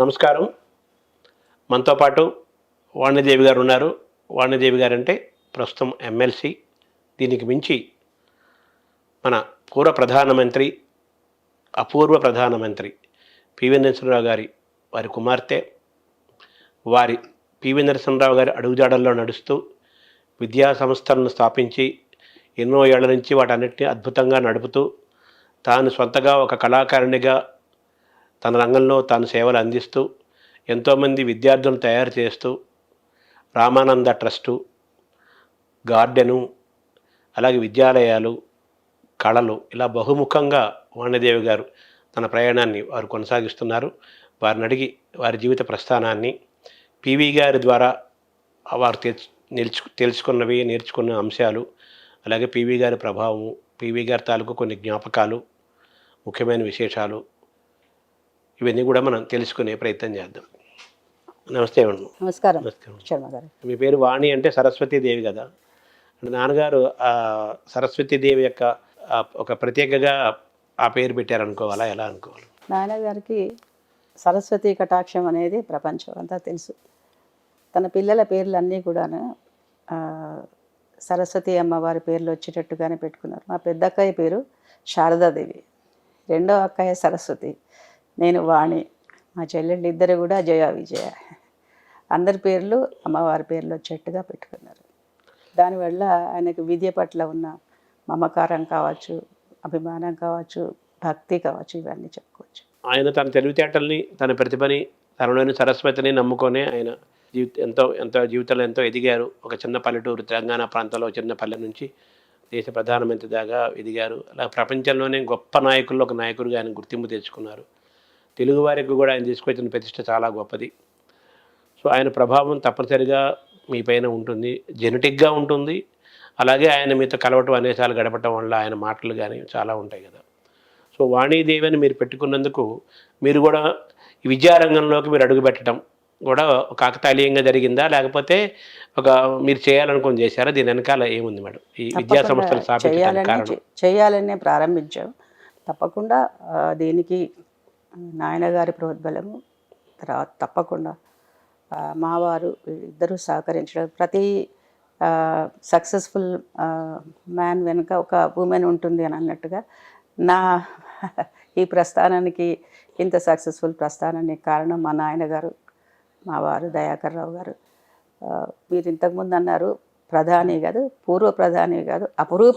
నమస్కారం. మనతో పాటు వాణిదేవి గారు ఉన్నారు. వాణిదేవి గారు అంటే ప్రస్తుతం ఎమ్మెల్సీ. దీనికి మించి మన పూర్వ ప్రధానమంత్రి, అపూర్వ ప్రధానమంత్రి పివి నరసింహరావు గారి వారి కుమార్తె. వారి పివి నరసింహరావు గారి అడుగుజాడల్లో నడుస్తూ విద్యా సంస్థలను స్థాపించి ఎన్నో ఏళ్ల నుంచి వాటన్నిటిని అద్భుతంగా నడుపుతూ తాను సొంతగా ఒక కళాకారునిగా తన రంగంలో తాను సేవలు అందిస్తూ ఎంతోమంది విద్యార్థులను తయారు చేస్తూ రామానంద ట్రస్టు, గార్డెను, అలాగే విద్యాలయాలు, కళలు ఇలా బహుముఖంగా వాణిదేవి గారు తన ప్రయాణాన్ని వారు కొనసాగిస్తున్నారు. వారిని అడిగి వారి జీవిత ప్రస్థానాన్ని, పివి గారి ద్వారా వారు తెలుసుకున్నవి, నేర్చుకున్న అంశాలు, అలాగే పివి గారి ప్రభావము, పివి గారి తాలూకు కొన్ని జ్ఞాపకాలు, ముఖ్యమైన విశేషాలు ఇవన్నీ కూడా మనం తెలుసుకునే ప్రయత్నం చేద్దాం. నమస్తే అండి. నమస్కారం. శర్మ గారు. మీ పేరు వాణి అంటే సరస్వతీదేవి కదా. అంటే నాన్నగారు సరస్వతీదేవి యొక్క ఒక ప్రత్యేకగా ఆ పేరు పెట్టారనుకోవాలా, ఎలా అనుకోవాలి? నాన్నగారికి సరస్వతి కటాక్షం అనేది ప్రపంచం అంతా తెలుసు. తన పిల్లల పేర్లన్నీ కూడాను సరస్వతి అమ్మవారి పేర్లు వచ్చేటట్టుగానే పెట్టుకున్నారు. మా పెద్ద అక్కయ్య పేరు శారదాదేవి, రెండో అక్కయ్య సరస్వతి, నేను వాణి, మా చెల్లెళ్ళు ఇద్దరు కూడా జయ విజయ. అందరి పేర్లు అమ్మవారి పేర్లు వచ్చేట్టుగా పెట్టుకున్నారు. దానివల్ల ఆయనకు విద్య పట్ల ఉన్న మమకారం కావచ్చు, అభిమానం కావచ్చు, భక్తి కావచ్చు, ఇవన్నీ చెప్పుకోవచ్చు. ఆయన తన తెలివితేటల్ని, తన ప్రతిభని, తనలోని సరస్వతిని నమ్ముకొని ఆయన ఎంతో జీవితంలో ఎంతో ఎదిగారు. ఒక చిన్న పల్లెటూరు తెలంగాణ ప్రాంతంలో చిన్న పల్లె నుంచి దేశ ప్రధానమంత్రి దాకా ఎదిగారు. అలా ప్రపంచంలోనే గొప్ప నాయకుల్లో ఒక నాయకుడిగా ఆయన గుర్తింపు తెచ్చుకున్నారు. తెలుగువారికి కూడా ఆయన తీసుకొచ్చిన ప్రతిష్ట చాలా గొప్పది. సో ఆయన ప్రభావం తప్పనిసరిగా మీ పైన ఉంటుంది, జెనెటిక్గా ఉంటుంది. అలాగే ఆయన మీతో కలవటం, అనేసార్లు గడపటం వల్ల ఆయన మాటలు కానీ చాలా ఉంటాయి కదా. సో వాణీదేవి అని మీరు పెట్టుకున్నందుకు మీరు కూడా విద్యారంగంలోకి మీరు అడుగుపెట్టడం కూడా కాకతాళీయంగా జరిగిందా, లేకపోతే ఒక మీరు చేయాలనుకుని చేశారా? దీని వెనకాల ఏముంది మేడం? ఈ విద్యా సంస్థలు స్థాపించడానికి చేయాలనే ప్రారంభించాం. తప్పకుండా దీనికి నాయనగారి ప్రోద్బలము, తర్వాత తప్పకుండా మావారు ఇద్దరూ సహకరించడం. ప్రతి సక్సెస్ఫుల్ మ్యాన్ వెనుక ఒక ఉమెన్ ఉంటుంది అని అన్నట్టుగా నా ఈ ప్రస్థానానికి, ఇంత సక్సెస్ఫుల్ ప్రస్థానానికి కారణం మా నాయనగారు, మా వారు దయాకర్ రావు గారు. మీరు ఇంతకుముందు అన్నారు ప్రధాని కాదు, పూర్వ ప్రధాని కాదు, అపూర్వ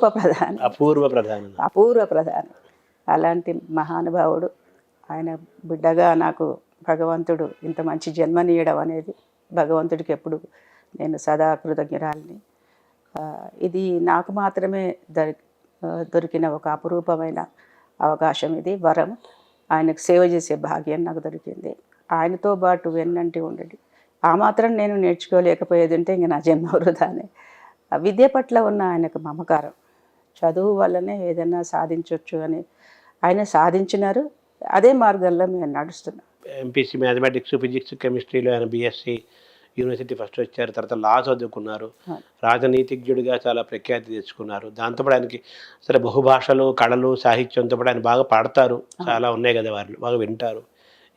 ప్రధాని. అలాంటి మహానుభావుడు. ఆయన బిడ్డగా నాకు భగవంతుడు ఇంత మంచి జన్మనీయడం అనేది భగవంతుడికి ఎప్పుడు నేను సదా కృతజ్ఞరాలని. ఇది నాకు మాత్రమే దొరికిన ఒక అపురూపమైన అవకాశం, ఇది వరం. ఆయనకు సేవ చేసే భాగ్యం నాకు దొరికింది. ఆయనతో పాటు వెన్నంటి ఉండేది. ఆ మాత్రం నేను నేర్చుకోలేకపోయేది ఉంటే ఇంక నా జన్మ వృధానే. విద్య పట్ల ఉన్న ఆయనకు మమకారం, చదువు వల్లనే ఏదైనా సాధించవచ్చు అని ఆయన సాధించినారు. అదే మార్గంలో మేము నడుస్తున్నాం. ఎంపీసీ మ్యాథమెటిక్స్, ఫిజిక్స్, కెమిస్ట్రీలో ఆయన బీఎస్సీ యూనివర్సిటీ ఫస్ట్ వచ్చారు. తర్వాత లా చదువుకున్నారు. రాజనీతిజ్ఞుడిగా చాలా ప్రఖ్యాతి తెచ్చుకున్నారు. దాంతోపాటు ఆయనకి సరే బహుభాషలు, కళలు, సాహిత్యంతో పాటు ఆయన బాగా పాడతారు. చాలా ఉన్నాయి కదా, వారిని బాగా వింటారు.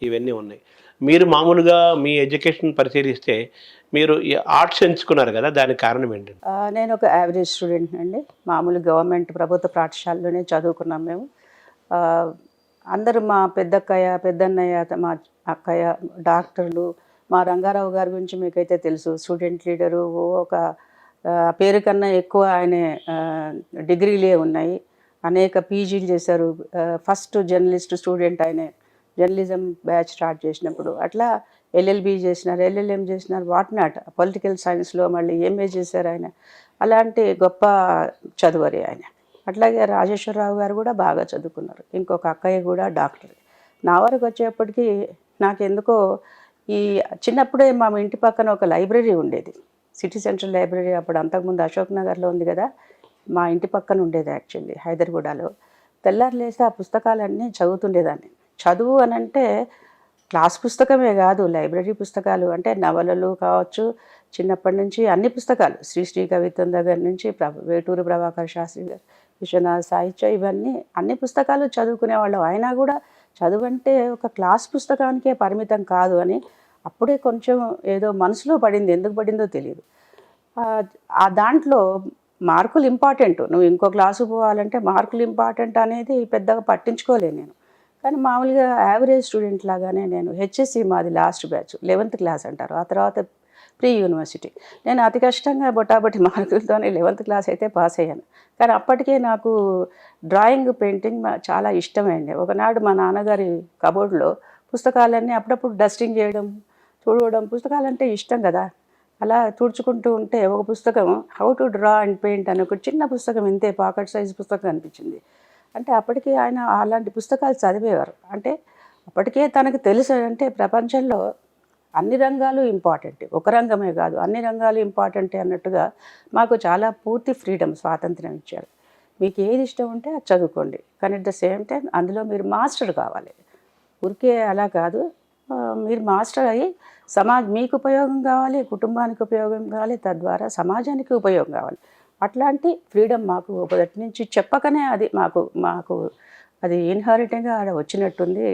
ఇవన్నీ ఉన్నాయి. మీరు మామూలుగా మీ ఎడ్యుకేషన్ పరిశీలిస్తే మీరు ఈ ఆర్ట్స్ ఎంచుకున్నారు కదా, దానికి కారణం ఏంటండి? నేను ఒక యావరేజ్ స్టూడెంట్ అండి. మామూలు గవర్నమెంట్ ప్రభుత్వ పాఠశాలలోనే చదువుకున్నాం మేము. అందరూ మా పెద్దక్కయ్య, పెద్దన్నయ్య, మా అక్కయ్య డాక్టర్లు. మా రంగారావు గారి గురించి మీకైతే తెలుసు, స్టూడెంట్ లీడరు. ఒక పేరు కన్నా ఎక్కువ ఆయన డిగ్రీలే ఉన్నాయి. అనేక పీజీలు చేశారు. ఫస్ట్ జర్నలిస్ట్ స్టూడెంట్ ఆయనే, జర్నలిజం బ్యాచ్ స్టార్ట్ చేసినప్పుడు. అట్లా ఎల్ఎల్బి చేసినారు, ఎల్ఎల్ఎం చేసినారు, వాట్ నాట్. పొలిటికల్ సైన్స్లో మళ్ళీ ఎంఏ చేశారు ఆయన. అలాంటి గొప్ప చదువరి ఆయన. అట్లాగే రాజేశ్వరరావు గారు కూడా బాగా చదువుకున్నారు. ఇంకొక అక్కయ్య కూడా డాక్టర్. నా వరకు వచ్చేప్పటికీ నాకెందుకో ఈ చిన్నప్పుడే మా ఇంటి పక్కన ఒక లైబ్రరీ ఉండేది, సిటీ సెంట్రల్ లైబ్రరీ. అప్పుడు అంతకుముందు అశోక్ నగర్లో ఉంది కదా, మా ఇంటి పక్కన ఉండేది యాక్చువల్లీ హైదరాబాద్లో. తెల్లారు లేస్తే ఆ పుస్తకాలన్నీ చదువుతుండేదాన్ని. చదువు అని అంటే క్లాస్ పుస్తకమే కాదు, లైబ్రరీ పుస్తకాలు అంటే నవలలు కావచ్చు, చిన్నప్పటి నుంచి అన్ని పుస్తకాలు, శ్రీశ్రీ కవిత్వం దగ్గర నుంచి వేటూరు ప్రభాకర్ శాస్త్రి గారు, విశ్వనాథ సాహిత్యం, ఇవన్నీ అన్ని పుస్తకాలు చదువుకునేవాళ్ళం. అయినా కూడా చదువు అంటే ఒక క్లాస్ పుస్తకానికే పరిమితం కాదు అని అప్పుడే కొంచెం ఏదో మనసులో పడింది, ఎందుకు పడిందో తెలియదు. ఆ దాంట్లో మార్కులు ఇంపార్టెంట్, నువ్వు ఇంకో క్లాసు పోవాలంటే మార్కులు ఇంపార్టెంట్ అనేది పెద్దగా పట్టించుకోలేను నేను. కానీ మామూలుగా యావరేజ్ స్టూడెంట్ లాగానే నేను హెచ్ఎస్సి మాది లాస్ట్ బ్యాచ్ 11th క్లాస్ అంటారు, ఆ తర్వాత ప్రీ యూనివర్సిటీ. నేను అతి కష్టంగా బొటాబొటి మార్కులతోనే 11th క్లాస్ అయితే పాస్ అయ్యాను. కానీ అప్పటికే నాకు డ్రాయింగ్ పెయింటింగ్ చాలా ఇష్టమైంది. ఒకనాడు మా నాన్నగారి కబోర్డ్లో పుస్తకాలన్నీ అప్పుడప్పుడు డస్టింగ్ చేయడం, తుడవడం, పుస్తకాలంటే ఇష్టం కదా. అలా తుడుచుకుంటూ ఉంటే ఒక పుస్తకం how to draw and paint అని ఒక చిన్న పుస్తకం, ఇంతే పాకెట్ సైజ్ పుస్తకం అనిపించింది. అంటే అప్పటికే ఆయన అలాంటి పుస్తకాలు చదివేవారు. అంటే అప్పటికే తనకు తెలుసు అంటే ప్రపంచంలో అన్ని రంగాలు ఇంపార్టెంట్, ఒక రంగమే కాదు అన్ని రంగాలు ఇంపార్టెంటే అన్నట్టుగా మాకు చాలా పూర్తి ఫ్రీడమ్, స్వాతంత్రం ఇచ్చారు. మీకు ఏది ఇష్టం ఉంటే అది చదువుకోండి, కానీ అట్ ద సేమ్ టైం అందులో మీరు మాస్టర్ కావాలి. ఊరికే అలా కాదు, మీరు మాస్టర్ అయ్యి మీకు ఉపయోగం కావాలి, కుటుంబానికి ఉపయోగం కావాలి, తద్వారా సమాజానికి ఉపయోగం కావాలి. అట్లాంటి ఫ్రీడమ్ మాకు మొదటి నుంచి చెప్పకనే అది మాకు మాకు అది ఇన్హెరిటెంట్గా వచ్చినట్టుంది.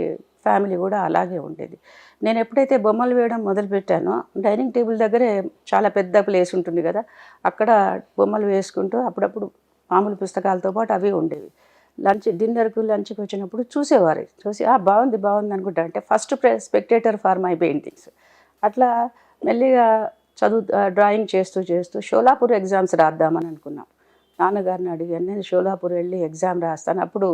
ఫ్యామిలీ కూడా అలాగే ఉండేది. నేను ఎప్పుడైతే బొమ్మలు వేయడం మొదలుపెట్టానో డైనింగ్ టేబుల్ దగ్గరే చాలా పెద్ద ప్లేస్ ఉంటుంది కదా, అక్కడ బొమ్మలు వేసుకుంటూ అప్పుడప్పుడు మామూలు పుస్తకాలతో పాటు అవి ఉండేవి. లంచ్కి వచ్చినప్పుడు చూసేవారు, చూసి బాగుంది బాగుంది అనుకుంటా. అంటే first spectator for my paintings. అట్లా మెల్లిగా డ్రాయింగ్ చేస్తూ చేస్తూ షోలాపూర్ ఎగ్జామ్స్ రాద్దామని అనుకున్నాం. నాన్నగారిని అడిగాను, నేను షోలాపూర్ వెళ్ళి ఎగ్జామ్ రాస్తాను. అప్పుడు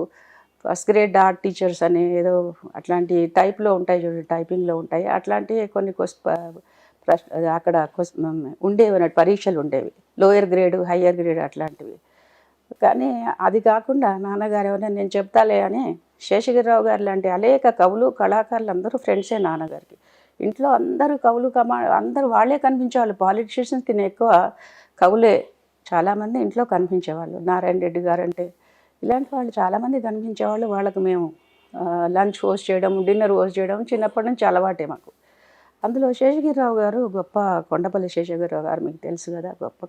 ఫస్ట్ గ్రేడ్ ఆర్ట్ టీచర్స్ అని ఏదో అట్లాంటి టైప్లో ఉంటాయి చూడండి, టైపింగ్లో ఉంటాయి అట్లాంటివి కొన్ని అక్కడ ఉండేవి అన్నట్టు, పరీక్షలు ఉండేవి, లోయర్ గ్రేడ్ హయ్యర్ గ్రేడ్ అట్లాంటివి. కానీ అది కాకుండా నాన్నగారు ఏమైనా నేను చెప్తాలే అని శేషగిరిరావు గారు లాంటి అనేక కవులు కళాకారులు అందరూ ఫ్రెండ్సే నాన్నగారికి. ఇంట్లో అందరూ కవులు అందరూ వాళ్ళే కనిపించేవాళ్ళు. పాలిటిషియన్స్కి ఎక్కువ కవులే చాలామంది ఇంట్లో కనిపించేవాళ్ళు. నారాయణ రెడ్డి గారు అంటే ఇలాంటి వాళ్ళు చాలామంది కనిపించేవాళ్ళు. వాళ్ళకు మేము లంచ్ హోస్ట్ చేయడం, డిన్నర్ హోస్ట్ చేయడం చిన్నప్పటి నుంచి అలవాటే మాకు. అందులో శేషగిరిరావు గారు గొప్ప, కొండపల్లి శేషగిరిరావు గారు మీకు తెలుసు కదా, గొప్ప